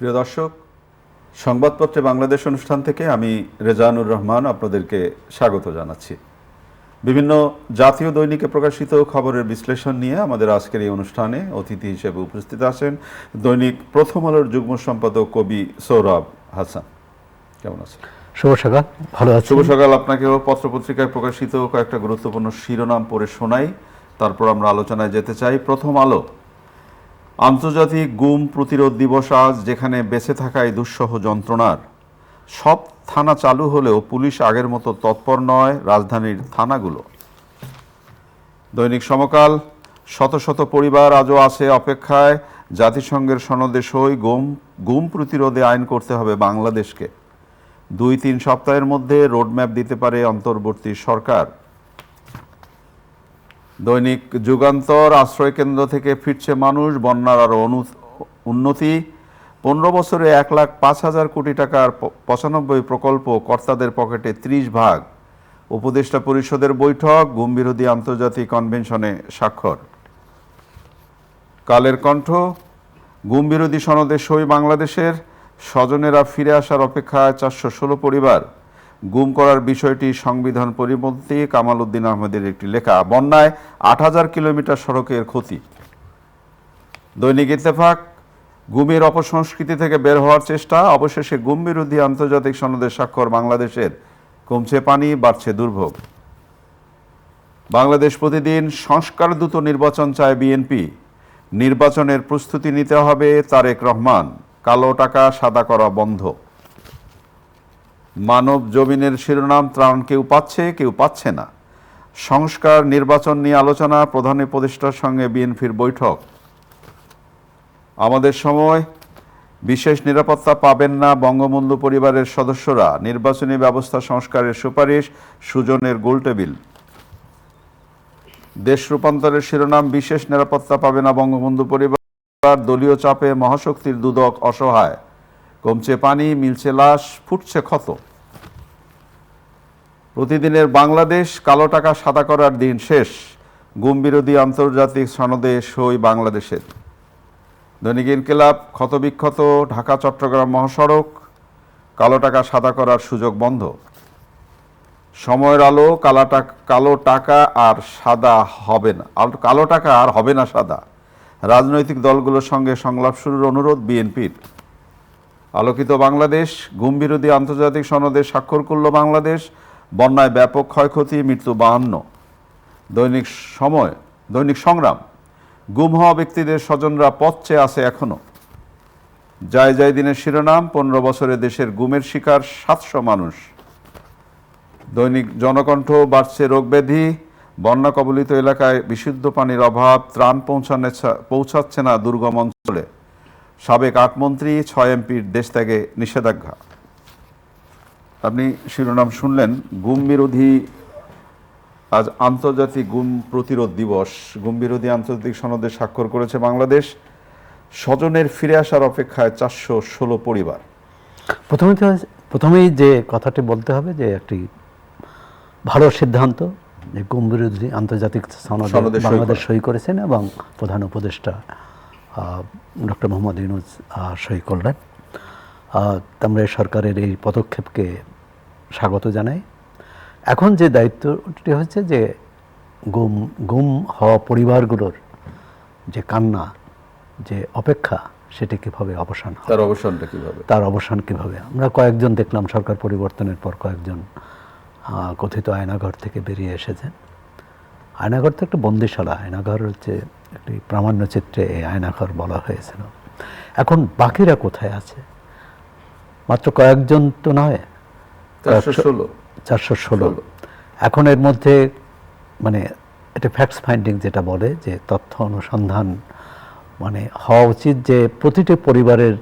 প্রিয় দর্শক, সংবাদপত্রে বাংলাদেশ অনুষ্ঠান থেকে আমি রেজানুর রহমান আপনাদেরকে স্বাগত জানাচ্ছি। বিভিন্ন জাতীয় দৈনিকে প্রকাশিত খবরের বিশ্লেষণ নিয়ে আমাদের আজকের এই অনুষ্ঠানে অতিথি হিসেবে উপস্থিত আছেন দৈনিক প্রথম আলোর যুগ্ম সম্পাদক কবি সৌরভ হাসান। কেমন আছেন? শুভ সকাল। ভালো আছি। শুভ সকাল আপনাকেও। পত্রপত্রিকায় প্রকাশিত কয়েকটা গুরুত্বপূর্ণ শিরোনাম পড়ে শোনাই, তারপর আমরা আলোচনায় যেতে চাই। প্রথম আলো, আন্তর্জাতিক গুম প্রতিরোধ দিবস আজ, যেখানে বেঁচে থাকায় দুঃসহ যন্ত্রণার। সব থানা চালু হলেও পুলিশ আগের মতো তৎপর নয় রাজধানীর থানাগুলো। দৈনিক সমকাল, শত শত পরিবার আজও আছে অপেক্ষায়, জাতিসংঘের সনদে সই, গুম প্রতিরোধে আইন করতে হবে বাংলাদেশকে। 2-3 সপ্তাহের মধ্যে রোডম্যাপ দিতে পারে অন্তর্বর্তী সরকার। দৈনিক যুগান্তর, আশ্রয়কেন্দ্র থেকে ফিরছে মানুষ, বন্যার আরও উন্নতি। 15 বছরে 1,05,000 কোটি টাকার 95 প্রকল্প, কর্তাদের পকেটে 30 ভাগ। উপদেষ্টা পরিষদের বৈঠক, গুম বিরোধী আন্তর্জাতিক কনভেনশনে স্বাক্ষর। কালের কণ্ঠ, গুম বিরোধী সনদে সই বাংলাদেশের, স্বজনেরা ফিরে আসার অপেক্ষায় 416 পরিবার। গুম করার বিষয়টি সংবিধান পরিপন্থী, কামাল উদ্দিন আহমেদের একটি লেখা। বন্যায় 8,000 কিলোমিটার সড়কের ক্ষতি। দৈনিক ইত্তেফাক, গুমের অপসংস্কৃতি থেকে বের হওয়ার চেষ্টা, অবশেষে গুম বিরোধী আন্তর্জাতিক সনদের স্বাক্ষর বাংলাদেশের। কমছে পানি, বাড়ছে দুর্ভোগ। বাংলাদেশ প্রতিদিন, সংস্কার দ্রুত নির্বাচন চায় বিএনপি, নির্বাচনের প্রস্তুতি নিতে হবে তারেক রহমান, কালো টাকা সাদা করা বন্ধ। মানব জমিনের শিরোনাম, ত্রাণ কেউ পাচ্ছে কেউ পাচ্ছে না। সংস্কার নির্বাচন নিয়ে আলোচনা, প্রধান উপদেষ্টার সঙ্গে বিএনপির বৈঠক। আমাদের সময়, বিশেষ নিরাপত্তা পাবেন না বঙ্গবন্ধু পরিবারের সদস্যরা, নির্বাচনী ব্যবস্থা সংস্কারের সুপারিশ, সুজনের গোলটেবিল। দেশ রূপান্তরের শিরোনাম, বিশেষ নিরাপত্তা পাবে না বঙ্গবন্ধু পরিবার, দলীয় চাপে মহাশক্তির দুদক অসহায়, কমছে পানি, মিলছে লাশ, ফুটছে ক্ষত। প্রতিদিনের বাংলাদেশ, কালো টাকা সাদা করার দিন শেষ, গুম বিরোধী আন্তর্জাতিক সনদে সই বাংলাদেশের। দৈনিক ইনকিলাব, ক্ষতবিক্ষত ঢাকা চট্টগ্রাম মহাসড়ক, কালো টাকা সাদা করার সুযোগ বন্ধ। সময়ের আলো, কালো টাকা আর সাদা হবে না, কালো টাকা আর হবে না সাদা, রাজনৈতিক দলগুলোর সঙ্গে সংলাপ শুরুর অনুরোধ বিএনপির। আলোকিত বাংলাদেশ, গুম বিরোধী আন্তর্জাতিক সনদে স্বাক্ষর করল বাংলাদেশ, বন্যায় ব্যাপক ক্ষয়ক্ষতি, মৃত্যু 52। দৈনিক সংগ্রাম, গুম হওয়া ব্যক্তিদের স্বজনরা পথ চেয়ে আছে এখনো। যায় দিনের শিরোনাম, 15 বছরে দেশের গুমের শিকার 700 মানুষ। দৈনিক জনকণ্ঠ, বাড়ছে রোগব্যাধি, বন্যা কবলিত এলাকায় বিশুদ্ধ পানির অভাব, ত্রাণ পৌঁছাচ্ছে না দুর্গম অঞ্চলে। সাবেক 8 মন্ত্রী, 6 এমপির দেশ ত্যাগে নিষেধাজ্ঞা। আপনি শিরোনাম শুনলেন। গুম বিরোধী, আজ আন্তর্জাতিক গুম প্রতিরোধ দিবস। গুম বিরোধী আন্তর্জাতিক সনদে স্বাক্ষর করেছে বাংলাদেশ, স্বজনের ফিরে আসার অপেক্ষায় 416 পরিবার। প্রথমেই যে কথাটি বলতে হবে যে একটি ভালো সিদ্ধান্ত, যে গুম বিরোধী আন্তর্জাতিক সনদে বাংলাদেশ সই করেছেন এবং প্রধান উপদেষ্টা ডক্টর মোহাম্মদ ইউনূস সই করলেন। আমরা সরকারের এই পদক্ষেপকে স্বাগত জানাই। এখন যে দায়িত্বটি হচ্ছে যে গুম হওয়া পরিবারগুলোর যে কান্না, যে অপেক্ষা, সেটি কীভাবে অবসান হবে, তার অবসান কীভাবে। আমরা কয়েকজন দেখলাম সরকার পরিবর্তনের পর কয়েকজন কথিত আয়নাঘর থেকে বেরিয়ে এসেছেন। আয়নাঘর তো একটা বন্দিশালা, আয়নাঘর হচ্ছে একটি প্রামাণ্যচিত্রে এই আয়নাঘর বলা হয়েছিল। এখন বাকিরা কোথায় আছে? মাত্র কয়েকজন তো নয়, 416। এখন এর মধ্যে মানে এটা ফ্যাক্টস ফাইন্ডিং যেটা বলে, যে তথ্য অনুসন্ধান মানে হওয়া উচিত যে প্রতিটি পরিবারের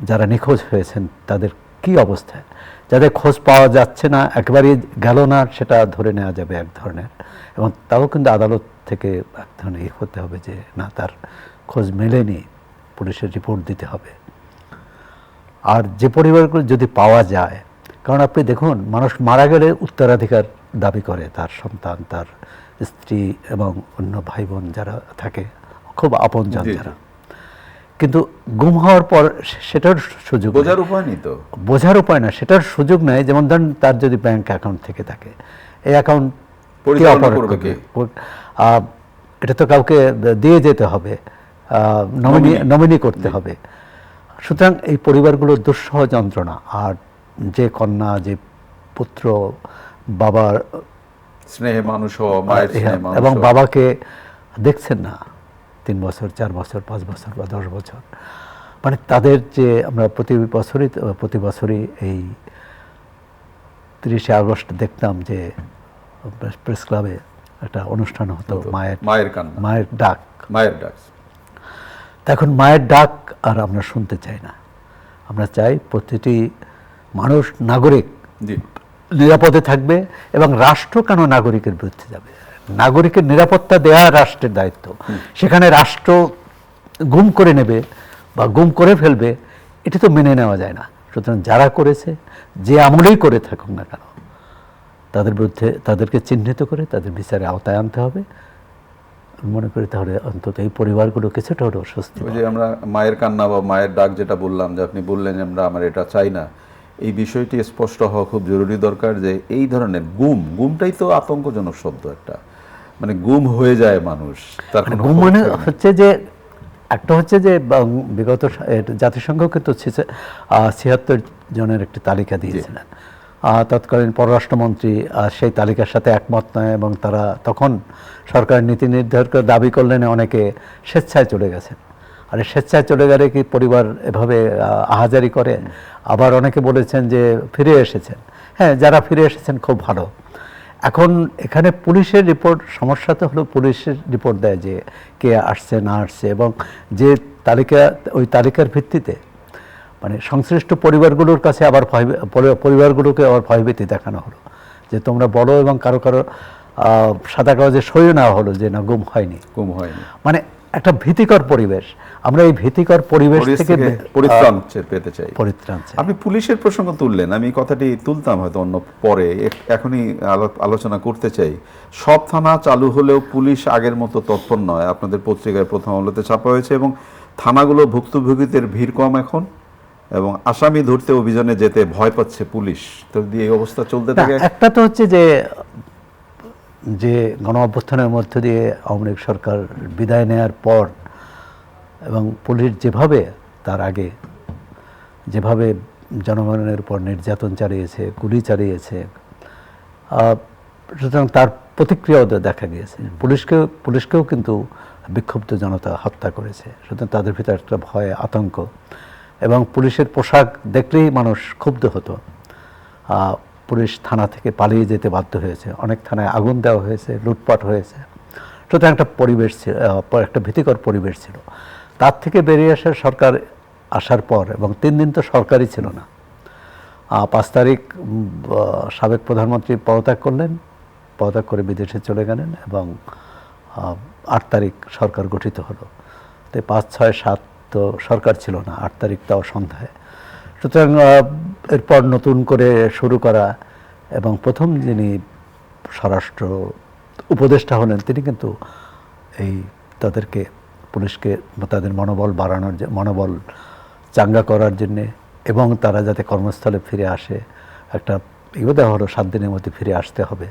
যারা নিখোঁজ হয়েছেন তাদের কি অবস্থায়, যাদের খোঁজ পাওয়া যাচ্ছে না, একেবারেই গেল না, সেটা ধরে নেওয়া যাবে এক ধরনের, এবং তাও কিন্তু আদালত থেকে এক ধরনের হতে হবে যে না, তার খোঁজ মেলেনি, পুলিশের রিপোর্ট দিতে হবে। আর যে পরিবারগুলো যদি পাওয়া যায়, কারণ আপনি দেখুন, মানুষ মারা গেলে উত্তরাধিকার দাবি করে তার সন্তান, তার স্ত্রী এবং অন্য ভাই বোন যারা থাকে, খুব আপনজন যারা। কিন্তু গুম হওয়ার পর সেটার সুযোগ নেই। বোঝার উপায় নেই তো। বোঝার উপায় না, সেটার সুযোগ নেই। যেমন ধরেন তার যদি ব্যাংক অ্যাকাউন্ট থেকে থাকে, এই অ্যাকাউন্ট পরিচালনা করবে কে? এটা তো কাউকে দিয়ে যেতে হবে, নমিনি করতে হবে। সুতরাং এই পরিবারগুলোর দুঃসহ যন্ত্রণা, আর যে কন্যা, যে পুত্র বাবার স্নেহে মানুষ হওয়া, মায়ের স্নেহে মানুষ এবং হওয়া। বাবাকে দেখছেন না 3 বছর, 4 বছর, 5 বছর বা 10 বছর, মানে তাদের যে আমরা প্রতি বছরই এই 30শে আগস্ট দেখতাম যে প্রেস ক্লাবে একটা অনুষ্ঠান হতো, মায়ের কান্না, মায়ের ডাক। মায়ের ডাক। তা এখন মায়ের ডাক আর আমরা শুনতে চাই না। আমরা চাই প্রতিটি মানুষ, নাগরিক জি, নিরাপদে থাকবে, এবং রাষ্ট্র কেন নাগরিকের বিরুদ্ধে যাবে? নাগরিকের নিরাপত্তা দেওয়া রাষ্ট্রের দায়িত্ব। সেখানে রাষ্ট্র গুম করে নেবে বা গুম করে ফেলবে, এটা তো মেনে নেওয়া যায় না। সুতরাং যারা করেছে, যে আমলেই করে থাকুক না কেন, তাদের বিরুদ্ধে তাদেরকে চিহ্নিত করে তাদের বিচারে আওতায় আনতে হবে। আমি মনে করি তাহলে অন্তত এই পরিবারগুলো কিছুটা হলেও স্বস্তি ওই যে আমরা মায়ের কান্না বা মায়ের ডাক যেটা বললাম, যে আপনি বললেন যে আমার এটা চাই না, এই বিষয়টি স্পষ্ট হওয়া খুব জরুরি দরকার। যে এই ধরনের গুমটাই তো আতঙ্কজনক শব্দ একটা, মানে গুম হয়ে যায় মানুষ, তার কোনো গুম মানে হচ্ছে যে একটা হচ্ছে যে বিগত জাতিসংঘ কিন্তু 76 জনের একটি তালিকা দিয়েছিলেন। তৎকালীন পররাষ্ট্রমন্ত্রী সেই তালিকার সাথে একমত নয়, এবং তারা তখন সরকারের নীতি নির্ধারক দাবি করলেন অনেকে স্বেচ্ছায় চলে গেছেন। আর স্বেচ্ছায় চলে গেলে কি পরিবার এভাবে আহাজারি করে? আবার অনেকে বলেছেন যে ফিরে এসেছেন। হ্যাঁ, যারা ফিরে এসেছেন খুব ভালো। এখন এখানে পুলিশের রিপোর্ট, সমস্যা তো হলো পুলিশের রিপোর্ট দেয় যে কে আসছে না আসছে, এবং যে তালিকা, ওই তালিকার ভিত্তিতে মানে সংশ্লিষ্ট পরিবারগুলোর কাছে আবার পরিবারগুলোকে আবার ভয়ভীতি দেখানো হলো যে তোমরা বলো, এবং কারো কারো সাদা কাগজে সইও নেওয়া হলো যে না, গুম হয়নি। মানে একটা ভীতিকর পরিবেশ। আমরা এই ভীতিকর পরিবেশ থেকে পরিত্রাণ পেতে চাই। আপনি পুলিশের প্রসঙ্গ তুললেন, আমি কথাটি তুলতাম হয়তো অন্য পরে, এখনই আলোচনা করতে চাই। সব থানা চালু হলেও পুলিশ আগের মতো তৎপর নয়। আপনাদের পত্রিকায় প্রথম আলোতে ছাপা হয়েছে, এবং থানাগুলো ভুক্তভোগীদের ভিড় কম এখন, এবং আসামি ধরতে অভিযানে যেতে ভয় পাচ্ছে পুলিশ। তো এই অবস্থা চলতে থাকে। একটা তো হচ্ছে যে গণ অভ্যুত্থানের মধ্য দিয়ে আওয়ামী লীগ সরকার বিদায় নেয়ার পর, এবং পুলিশ যেভাবে তার আগে যেভাবে জনগণের উপর নির্যাতন চালিয়েছে, গুলি চালিয়েছে, সুতরাং তার প্রতিক্রিয়াও দেখা গিয়েছে। পুলিশকেও কিন্তু বিক্ষুব্ধ জনতা হত্যা করেছে। সুতরাং তাদের ভিতরে একটা ভয়, আতঙ্ক, এবং পুলিশের পোশাক দেখলেই মানুষ ক্ষুব্ধ হতো। পুলিশ থানা থেকে পালিয়ে যেতে বাধ্য হয়েছে, অনেক থানায় আগুন দেওয়া হয়েছে, লুটপাট হয়েছে। সুতরাং একটা পরিবেশ ছিল, একটা ভীতিকর পরিবেশ ছিল। তার থেকে বেরিয়ে আসে সরকার আসার পর, এবং 3 দিন তো সরকারই ছিল না। 5 তারিখ সাবেক প্রধানমন্ত্রী পদত্যাগ করলেন, পদত্যাগ করে বিদেশে চলে গেলেন, এবং 8 তারিখ সরকার গঠিত হলো। তো 5, 6, 7 তো সরকার ছিল না, 8 তারিখ তাও সন্ধ্যায়। সুতরাং এরপর নতুন করে শুরু করা, এবং প্রথম যিনি স্বরাষ্ট্র উপদেষ্টা হলেন তিনি কিন্তু তাদেরকে, পুলিশকে তাদের মনোবল বাড়ানোর, মনোবল চাঙ্গা করার জন্যে, এবং তারা যাতে কর্মস্থলে ফিরে আসে, একটা দেওয়া হলো 7 দিনের মধ্যে ফিরে আসতে হবে।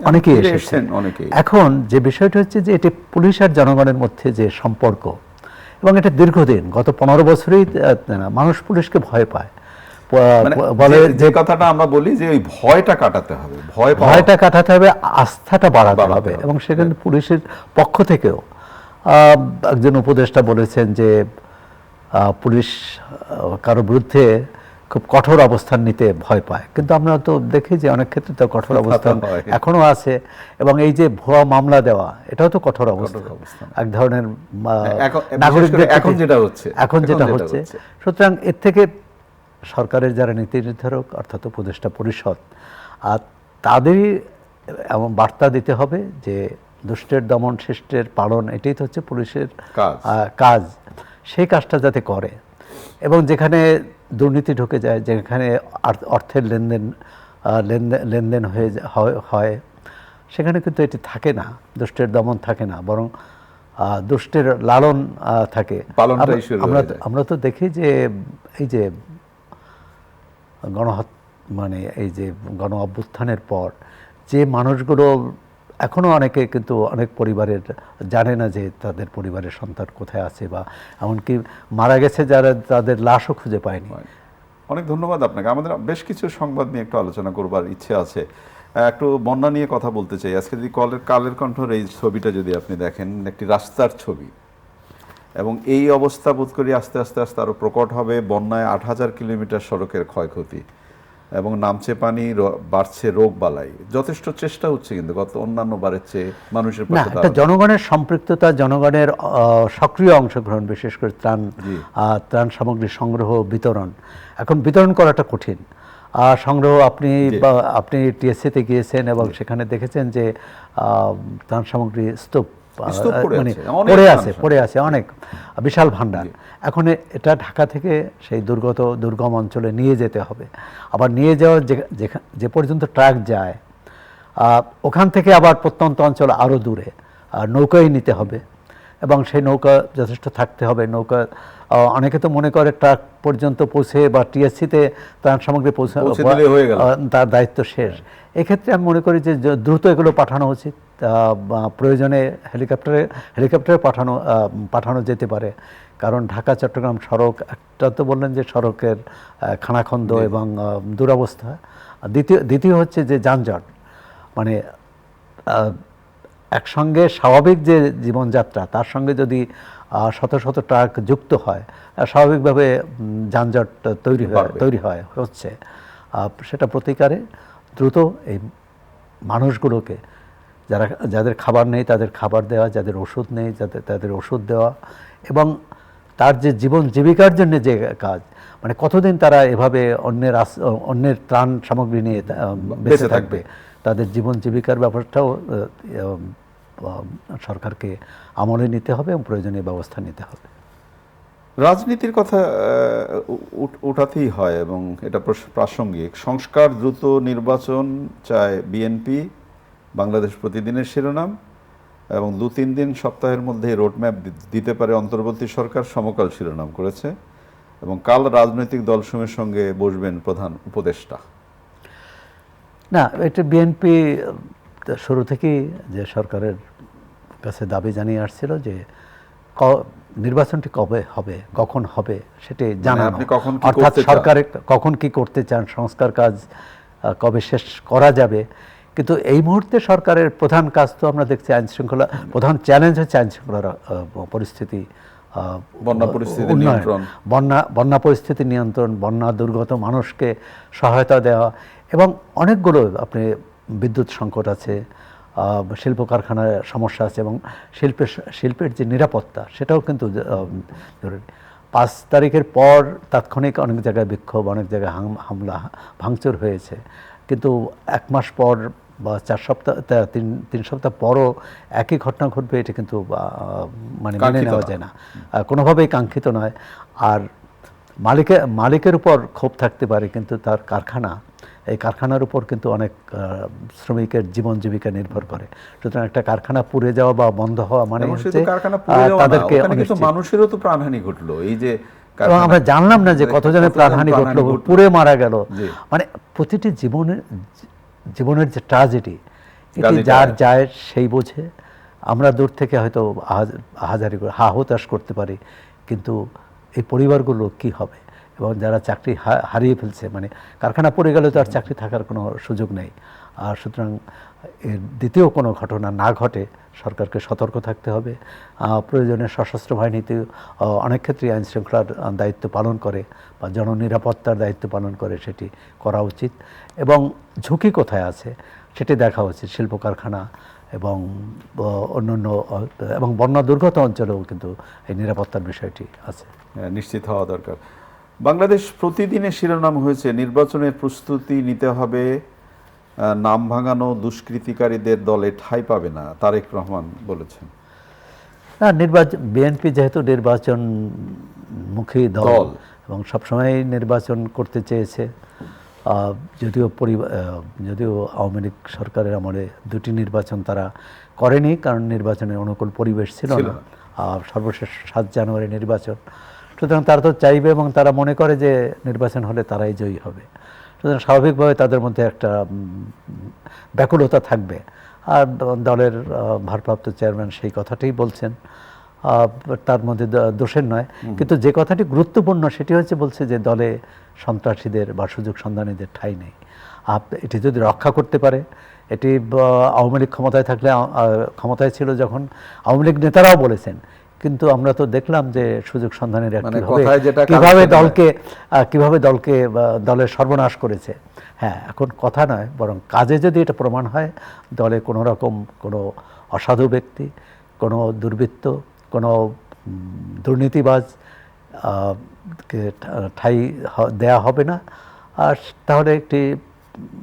অনেকেই এসেছেন। এখন যে বিষয়টা হচ্ছে যে এটি পুলিশ আর জনগণের মধ্যে যে সম্পর্ক, এবং এটা দীর্ঘদিন, গত 15 বছরই মানুষ পুলিশকে ভয় পায়। বলে যে কথাটা আমরা বলি যে ওই ভয়টা কাটাতে হবে, ভয়টা কাটাতে হবে, আস্থাটা বাড়াতে হবে। এবং সেখানে পুলিশের পক্ষ থেকেও একজন উপদেষ্টা বলেছেন যে পুলিশ কারো বিরুদ্ধে খুব কঠোর অবস্থান নিতে ভয় পায়। কিন্তু আমরা তো দেখি যে অনেক ক্ষেত্রে তো কঠোর অবস্থান এখনো আছে, এবং এই যে ভুয়া মামলা দেওয়া, এটাও তো কঠোর অবস্থান, এক ধরনের নাগরিকদের এখন যেটা হচ্ছে। সুতরাং এর থেকে সরকারের যারা নীতি নির্ধারক, অর্থাৎ উপদেষ্টা পরিষদ, আর তাদেরই এমন বার্তা দিতে হবে যে দুষ্টের দমন, শিষ্টের পালন, এটাই তো হচ্ছে পুলিশের কাজ। সেই কাজটা যাতে করে, এবং যেখানে দুর্নীতি ঢুকে যায়, যেখানে অর্থের লেনদেন হয়, সেখানে কিন্তু এটি থাকে না, দুষ্টের দমন থাকে না, বরং দুষ্টের লালন থাকে। পালনটাই শুরু হয়ে যায়। আমরা তো দেখি যে এই যে মানে এই যে গণ অভ্যুত্থানের পর যে মানুষগুলো এখনো অনেকে কিন্তু অনেক পরিবারের জানে না যে তাদের পরিবারের সন্তান কোথায় আছে, বা এমনকি মারা গেছে যারা, তাদের লাশও খুঁজে পায়নি। অনেক ধন্যবাদ আপনাকে। আমাদের বেশ কিছু সংবাদ নিয়ে একটু আলোচনা করবার ইচ্ছে আছে। একটু বন্যা নিয়ে কথা বলতে চাই আজকে। যদি কালের কণ্ঠের এই ছবিটা যদি আপনি দেখেন, একটি রাস্তার ছবি, এবং এই অবস্থা বোধ করি আস্তে আস্তে আস্তে আরও প্রকট হবে। বন্যায় 8,000 কিলোমিটার সড়কের ক্ষয়ক্ষতি এবং নামছে পানি, বাড়ছে রোগ বালাই। যথেষ্ট চেষ্টা হচ্ছে কিন্তু গত অন্যান্য বারের চেয়ে মানুষের না, পাশে একটা জনগণের সম্পৃক্ততা, জনগণের সক্রিয় অংশগ্রহণ, বিশেষ করে ত্রাণ সামগ্রী সংগ্রহ, বিতরণ। এখন বিতরণ করাটা কঠিন। সংগ্রহ আপনি টিএসসিতে গিয়েছেন এবং সেখানে দেখেছেন যে ত্রাণ সামগ্রী স্তূপ মানে পড়ে আছে অনেক বিশাল ভান্ডার। এখন এটা ঢাকা থেকে সেই দুর্গম অঞ্চলে নিয়ে যেতে হবে। আবার নিয়ে যাওয়ার যে পর্যন্ত ট্রাক যায়, ওখান থেকে আবার প্রত্যন্ত অঞ্চল আরও দূরে নৌকায় নিতে হবে, এবং সেই নৌকা যথেষ্ট থাকতে হবে। নৌকা অনেকে তো মনে করে ট্রাক পর্যন্ত পৌঁছে বা টিএসসিতে ত্রাণ সামগ্রী পৌঁছে তার দায়িত্ব শেষ। এক্ষেত্রে আমি মনে করি যে দ্রুত এগুলো পাঠানো উচিত। প্রয়োজনে হেলিকপ্টারে পাঠানো যেতে পারে। কারণ ঢাকা চট্টগ্রাম সড়ক, একটা তো বললেন যে সড়কের খানাখন্দ এবং দুরবস্থা, দ্বিতীয় হচ্ছে যে যানজট। মানে একসঙ্গে স্বাভাবিক যে জীবনযাত্রা, তার সঙ্গে যদি শত শত ট্রাক যুক্ত হয়, স্বাভাবিকভাবে যানজট হচ্ছে। সেটা প্রতিকারে দ্রুত এই মানুষগুলোকে, যাদের খাবার নেই তাদের খাবার দেওয়া, যাদের ওষুধ নেই তাদের ওষুধ দেওয়া, এবং তার যে জীবন জীবিকার জন্য যে কাজ, মানে কতদিন তারা এভাবে অন্যের ত্রাণ সামগ্রী নিয়ে বেঁচে থাকবে, তাদের জীবন জীবিকার ব্যাপারটাও সরকারকে আমলে নিতে হবে এবং প্রয়োজনীয় ব্যবস্থা নিতে হবে। রাজনীতির কথা উঠাতেই হয় এবং এটা প্রাসঙ্গিক। সংস্কার, দ্রুত নির্বাচন চায় বিএনপি, বাংলাদেশ প্রতিদিনের শিরোনাম। এবং 2-3 দিন, সপ্তাহের মধ্যে রোডম্যাপ দিতে পারে অন্তর্বর্তী সরকার, সমকাল শিরোনাম করেছে। এবং কাল রাজনৈতিক দলসমূহের সঙ্গে বসবেন প্রধান উপদেষ্টা। না, এটা বিএনপি শুরু থেকেই যে সরকারের কাছে দাবি জানিয়ে আসছিল যে নির্বাচনটি কবে হবে, কখন হবে সেটি জানানো, অর্থাৎ সরকারে কখন কি করতে চান, সংস্কার কাজ কবে শেষ করা যাবে। কিন্তু এই মুহূর্তে সরকারের প্রধান কাজ তো আমরা দেখছি আইনশৃঙ্খলা, প্রধান চ্যালেঞ্জ হচ্ছে আইনশৃঙ্খলার পরিস্থিতি, বন্যা পরিস্থিতি নিয়ন্ত্রণ, বন্যা দুর্গত মানুষকে সহায়তা দেওয়া, এবং অনেকগুলো আপনি বিদ্যুৎ সংকট আছে, শিল্প কারখানার সমস্যা আছে, এবং শিল্পের যে নিরাপত্তা সেটাও কিন্তু জরুরি। 5 তারিখের পর তাৎক্ষণিক অনেক জায়গায় বিক্ষোভ, অনেক জায়গায় হামলা ভাঙচুর হয়েছে, কিন্তু 1 মাস পর বা 4 সপ্তাহ 3 সপ্তাহ পরও একই ঘটনা ঘটবে, এটা কিন্তু মানে মেনে নেওয়া যায় না, কোনোভাবেই কাঙ্ক্ষিত নয়। আর মালিকের উপর ক্ষোভ থাকতে পারে, কিন্তু তার এই কারখানার উপর কিন্তু অনেক শ্রমিকের জীবন জীবিকা নির্ভর করে। সুতরাং একটা কারখানা পুড়ে যাওয়া বা বন্ধ হওয়া মানে তাদেরকে মানুষেরও তো প্রাণহানি ঘটলো। এই যে আমরা জানলাম না যে কতজনের প্রাণহানি ঘটলো, পুড়ে মারা গেল। মানে প্রতিটি জীবনের যে ট্র্যাজেডি, এটি যার যায় সেই বোঝে। আমরা দূর থেকে হয়তো হাজারি করে হতাশ করতে পারি, কিন্তু এই পরিবারগুলো কি হবে, এবং যারা চাকরি হারিয়ে ফেলছে, মানে কারখানা পড়ে গেলে তো আর চাকরি থাকার কোনো সুযোগ নেই। আর সুতরাং এর দ্বিতীয় কোনো ঘটনা না ঘটে সরকারকে সতর্ক থাকতে হবে। প্রয়োজনে সশস্ত্র বাহিনীতে অনেক ক্ষেত্রে আইন শৃঙ্খলার দায়িত্ব পালন করে বা জননিরাপত্তার দায়িত্ব পালন করে, সেটি করা উচিত। এবং ঝুঁকি কোথায় আছে সেটি দেখা উচিত। শিল্প কারখানা এবং অন্যান্য এবং বন্যা দুর্গত অঞ্চলেও কিন্তু এই নিরাপত্তার বিষয়টি আছে, নিশ্চিত হওয়া দরকার। বাংলাদেশ প্রতিদিনের শিরোনাম হয়েছে নির্বাচনের প্রস্তুতি নিতে হবে, নাম ভাঙানো দুষ্কৃতিকারীদের দলে ঠাঁই পাবে না, তারেক রহমান বলেছেন। না, বিএনপি যেহেতু নির্বাচনমুখী দল এবং সবসময় নির্বাচন করতে চেয়েছে, যদিও আওয়ামী লীগ সরকারের আমলে 2টি নির্বাচন তারা করেনি, কারণ নির্বাচনের অনুকূল পরিবেশ ছিল ছিল না। সর্বশেষ 7 জানুয়ারি নির্বাচন, সুতরাং তারা তো চাইবে এবং তারা মনে করে যে নির্বাচন হলে তারাই জয়ী হবে। সুতরাং স্বাভাবিকভাবে তাদের মধ্যে একটা ব্যাকুলতা থাকবে। আর দলের ভারপ্রাপ্ত চেয়ারম্যান সেই কথাটাই বলছেন, তার মধ্যে দোষের নয়। কিন্তু যে কথাটি গুরুত্বপূর্ণ সেটি হচ্ছে, বলছে যে দলে সন্ত্রাসীদের বা সুযোগ সন্ধানীদের ঠাঁই নেই। এটি যদি রক্ষা করতে পারে, এটি আওয়ামী লীগ ক্ষমতায় থাকলে, ক্ষমতায় ছিল যখন আওয়ামী লীগ নেতারাও বলেছেন, কিন্তু আমরা তো দেখলাম যে সুযোগ সন্ধানীরা কিভাবে দলকে দলের সর্বনাশ করেছে। হ্যাঁ, এখন কথা নয়, বরং কাজে যদি এটা প্রমাণ হয় দলে কোনো রকম কোনো অসাধু ব্যক্তি, কোনো দুর্বৃত্ত, কোনো দুর্নীতিবাজ কে ঠাঁই দেয়া হবে না, আর তাহলে একটি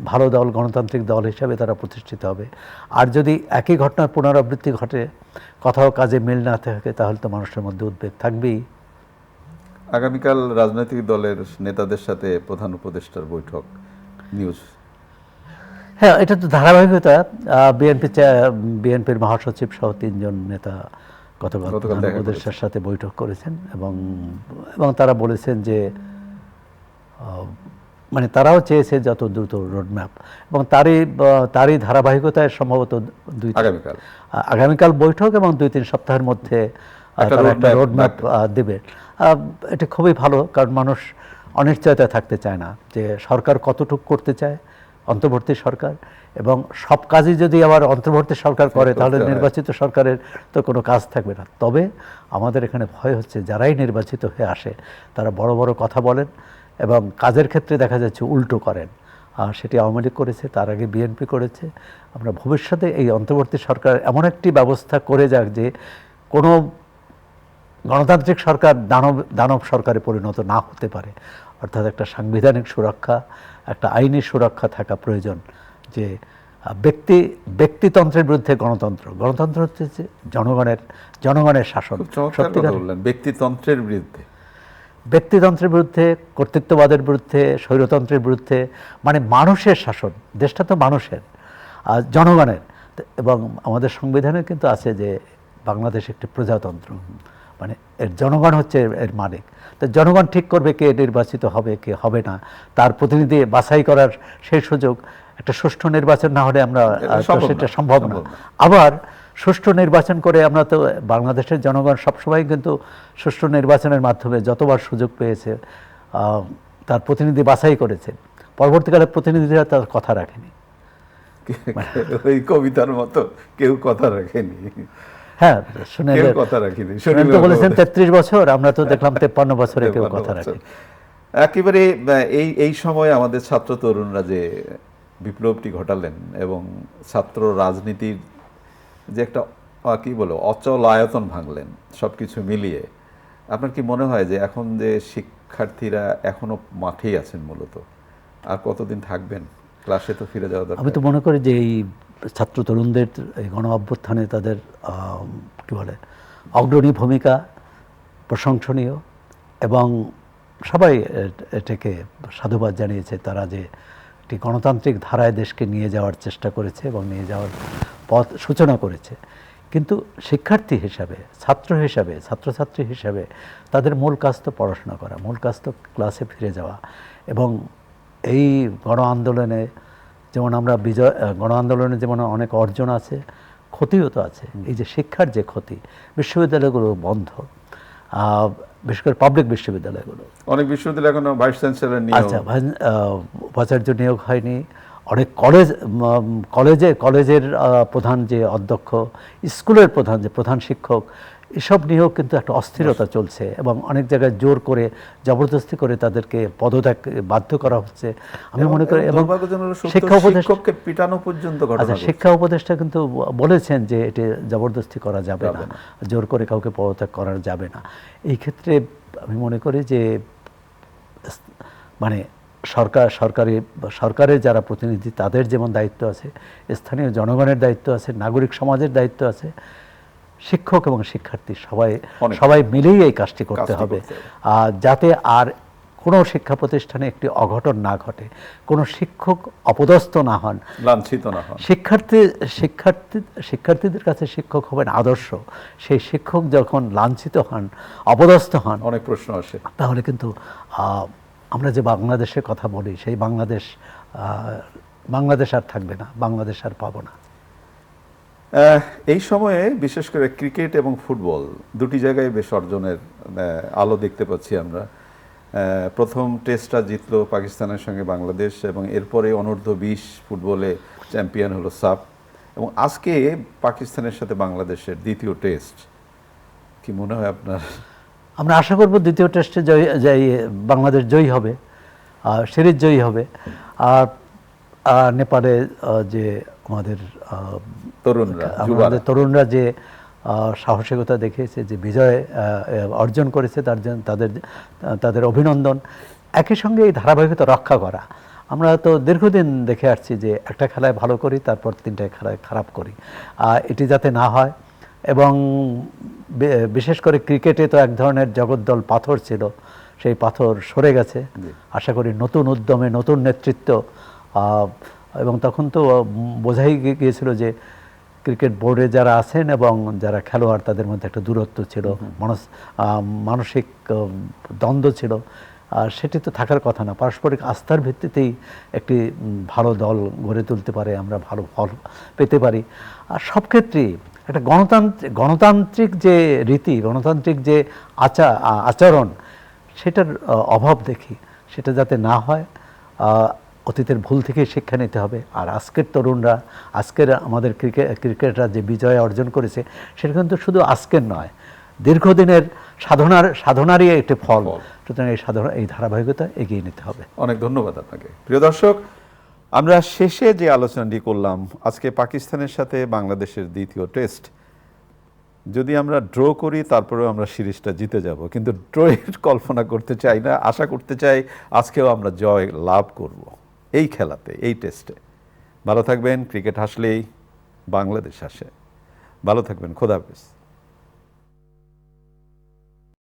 ভালো দল, গণতান্ত্রিক দল হিসাবে তারা প্রতিষ্ঠিত হবে। আর যদি একই ঘটনার পুনরাবৃত্তি ঘটে, কথাও কাজে মিল না থাকে, তাহলে তো মানুষের মধ্যে উদ্বেগ থাকবেই। আগামীকাল রাজনৈতিক দলের নেতাদের সাথে প্রধান উপদেষ্টার বৈঠক, নিউজ। হ্যাঁ, এটা তো ধারাবাহিকতা। বিএনপির মহাসচিব সহ 3 জন নেতা গতকাল প্রধান উপদেষ্টার সাথে বৈঠক করেছেন এবং তারা বলেছেন যে মানে তারাও চেয়েছে যত দ্রুত রোডম্যাপ, এবং তারই ধারাবাহিকতায় সম্ভবত আগামীকাল বৈঠক এবং 2-3 সপ্তাহের মধ্যে একটা রোডম্যাপ দেবে। এটা খুবই ভালো, কারণ মানুষ অনিশ্চয়তা থাকতে চায় না যে সরকার কতটুকু করতে চায়, অন্তর্বর্তী সরকার, এবং সব কাজই যদি আবার অন্তর্বর্তী সরকার করে তাহলে নির্বাচিত সরকারের তো কোনো কাজ থাকবে না। তবে আমাদের এখানে ভয় হচ্ছে যারাই নির্বাচিত হয়ে আসে তারা বড় বড় কথা বলেন এবং কাজের ক্ষেত্রে দেখা যাচ্ছে উল্টো করেন। সেটি আওয়ামী লীগ করেছে, তার আগে বিএনপি করেছে। আমরা ভবিষ্যতে এই অন্তর্বর্তী সরকার এমন একটি ব্যবস্থা করে যাক যে কোনো গণতান্ত্রিক সরকার দানব সরকারে পরিণত না হতে পারে। অর্থাৎ একটা সাংবিধানিক সুরক্ষা, একটা আইনি সুরক্ষা থাকা প্রয়োজন, যে ব্যক্তিতন্ত্রের বিরুদ্ধে গণতন্ত্র। গণতন্ত্র হচ্ছে যে জনগণের শাসন। ব্যক্তিতন্ত্রের বিরুদ্ধে, কর্তৃত্ববাদের বিরুদ্ধে, স্বৈরতন্ত্রের বিরুদ্ধে, মানে মানুষের শাসন। দেশটা তো মানুষের, জনগণের। এবং আমাদের সংবিধানে কিন্তু আছে যে বাংলাদেশ একটি প্রজাতন্ত্র, মানে এর জনগণ হচ্ছে এর মালিক। তো জনগণ ঠিক করবে কে নির্বাচিত হবে, কে হবে না, তার প্রতিনিধি বাছাই করার সেই সুযোগ। একটা সুষ্ঠু নির্বাচন না হলে আমরা সেটা সম্ভব না। আবার সুষ্ঠু নির্বাচন করে আমরা তো, বাংলাদেশের জনগণ সবসময় কিন্তু সুষ্ঠু নির্বাচনের মাধ্যমে যতবার সুযোগ পেয়েছে তার প্রতিনিধি বাছাই করেছে, পরবর্তীকালে প্রতিনিধিরা তার কথা রাখেনি। ওই কবিতার মতো কেউ কথা রাখেনি। হ্যাঁ, বলেছেন 33 বছর, আমরা তো দেখলাম 53 বছরে কেউ কথা রাখেনি। একেবারে এই সময় আমাদের ছাত্র তরুণরা যে বিপ্লবটি ঘটালেন এবং ছাত্র রাজনীতির যে একটা কি বলো অচল আয়তন ভাঙলেন, সবকিছু মিলিয়ে আপনার কি মনে হয় যে এখন যে শিক্ষার্থীরা এখনো মাঠেই আছেন মূলত, আর কতদিন থাকবেন? ক্লাসে তো ফিরে যাওয়া দরকার। আমি তো মনে করি যে এই ছাত্র তরুণদের এই গণ অভ্যুত্থানে তাদের কি বলে অগ্রণী ভূমিকা প্রশংসনীয়, এবং সবাই এটাকে সাধুবাদ জানিয়েছে। তারা যে একটি গণতান্ত্রিক ধারায় দেশকে নিয়ে যাওয়ার চেষ্টা করেছে এবং নিয়ে যাওয়ার পথ সূচনা করেছে। কিন্তু শিক্ষার্থী হিসাবে, ছাত্র হিসাবে, ছাত্রছাত্রী হিসাবে তাদের মূল কাজ তো পড়াশোনা করা, মূল কাজ তো ক্লাসে ফিরে যাওয়া। এবং এই গণ আন্দোলনে যেমন আমরা গণ আন্দোলনে যেমন অনেক অর্জন আছে, ক্ষতিও তো আছে। এই যে শিক্ষার যে ক্ষতি, বিশ্ববিদ্যালয়গুলো বন্ধ, বিশেষ করে পাবলিক বিশ্ববিদ্যালয়গুলো, অনেক বিশ্ববিদ্যালয় এখনো ভাইস চ্যান্সেলর নিয়োগ, আচ্ছা উপাচার্য নিয়োগ হয়নি। অনেক কলেজের প্রধান যে অধ্যক্ষ, স্কুলের প্রধান যে প্রধান শিক্ষক, এসব নিয়েও কিন্তু একটা অস্থিরতা চলছে এবং অনেক জায়গায় জোর করে জবরদস্তি করে তাদেরকে পদত্যাগ বাধ্য করা হচ্ছে। আমি মনে করি এবং শিক্ষা উপদেষ্টা কিন্তু বলেছেন যে এটি জবরদস্তি করা যাবে না, জোর করে কাউকে পদত্যাগ করা যাবে না। এই ক্ষেত্রে আমি মনে করি যে মানে সরকারের যারা প্রতিনিধি তাদের যেমন দায়িত্ব আছে, স্থানীয় জনগণের দায়িত্ব আছে, নাগরিক সমাজের দায়িত্ব আছে, শিক্ষক এবং শিক্ষার্থী সবাই মিলেই এই কাজটি করতে হবে, যাতে আর কোনো শিক্ষা প্রতিষ্ঠানে একটি অঘটন না ঘটে, কোনো শিক্ষক অপদস্থ না হন, লাঞ্ছিত না হন। শিক্ষার্থীদের কাছে শিক্ষক হবেন আদর্শ, সেই শিক্ষক যখন লাঞ্ছিত হন, অপদস্থ হন, অনেক প্রশ্ন আসে। তাহলে কিন্তু আমরা যে বাংলাদেশের কথা বলি, সেই বাংলাদেশ আর থাকবে না, বাংলাদেশ আর পাবো না। এই সময়ে বিশেষ করে ক্রিকেট এবং ফুটবল দুটি জায়গায় বেশ অর্জনের আলো দেখতে পাচ্ছি আমরা। প্রথম টেস্টটা জিতলো পাকিস্তানের সঙ্গে বাংলাদেশ, এবং এরপরে অনূর্ধ্ব 20 ফুটবলে চ্যাম্পিয়ন হলো সাফ, এবং আজকে পাকিস্তানের সাথে বাংলাদেশের দ্বিতীয় টেস্ট। কি মনে হয় আপনার? আমরা আশা করব দ্বিতীয় টেস্টে বাংলাদেশ জয়ী হবে, সিরিজ জয়ী হবে। আর নেপালে যে আমাদের তরুণরা যে সাহসিকতা দেখিয়েছে, যে বিজয় অর্জন করেছে, তাদের অভিনন্দন। একই সঙ্গে এই ধারাবাহিকতা রক্ষা করা। আমরা তো দীর্ঘদিন দেখে আসছি যে একটা খেলায় ভালো করি, তারপর 3টা খেলায় খারাপ করি। এটি যাতে না হয়, এবং বিশেষ করে ক্রিকেটে তো এক ধরনের জগদ্দল পাথর ছিল, সেই পাথর সরে গেছে। আশা করি নতুন উদ্যমে, নতুন নেতৃত্ব, এবং তখন তো বোঝাই গিয়েছিল যে ক্রিকেট বোর্ডে যারা আছেন এবং যারা খেলোয়াড়, তাদের মধ্যে একটা দূরত্ব ছিল, মানসিক দ্বন্দ্ব ছিল। সেটি তো থাকার কথা না। পারস্পরিক আস্থার ভিত্তিতেই একটি ভালো দল গড়ে তুলতে পারে, আমরা ভালো ফল পেতে পারি। আর সব ক্ষেত্রেই একটা গণতান্ত্রিক যে রীতি, গণতান্ত্রিক যে আচরণ, সেটার অভাব দেখি। সেটা যাতে না হয়, অতীতের ভুল থেকে শিক্ষা নিতে হবে। আর আজকের তরুণরা, আজকের আমাদের ক্রিকেটাররা যে বিজয় অর্জন করেছে, সেটা কিন্তু শুধু আজকের নয়, দীর্ঘদিনের সাধনারই একটি ফল। সুতরাং এই ধারাবাহিকতা এগিয়ে নিতে হবে। অনেক ধন্যবাদ আপনাকে। প্রিয় দর্শক, আমরা শেষে যে আলোচনাটি করলাম, আজকে পাকিস্তানের সাথে বাংলাদেশের দ্বিতীয় টেস্ট, যদি আমরা ড্র করি তারপরেও আমরা সিরিজটা জিতে যাব, কিন্তু ড্রয়ের কল্পনা করতে চাই না। আশা করতে চাই আজকেও আমরা জয় লাভ করব এই খেলাতে, এই টেস্টে। ভালো থাকবেন। ক্রিকেট হাসলেই বাংলাদেশ হাসে। ভালো থাকবেন। খোদা হাফেজ।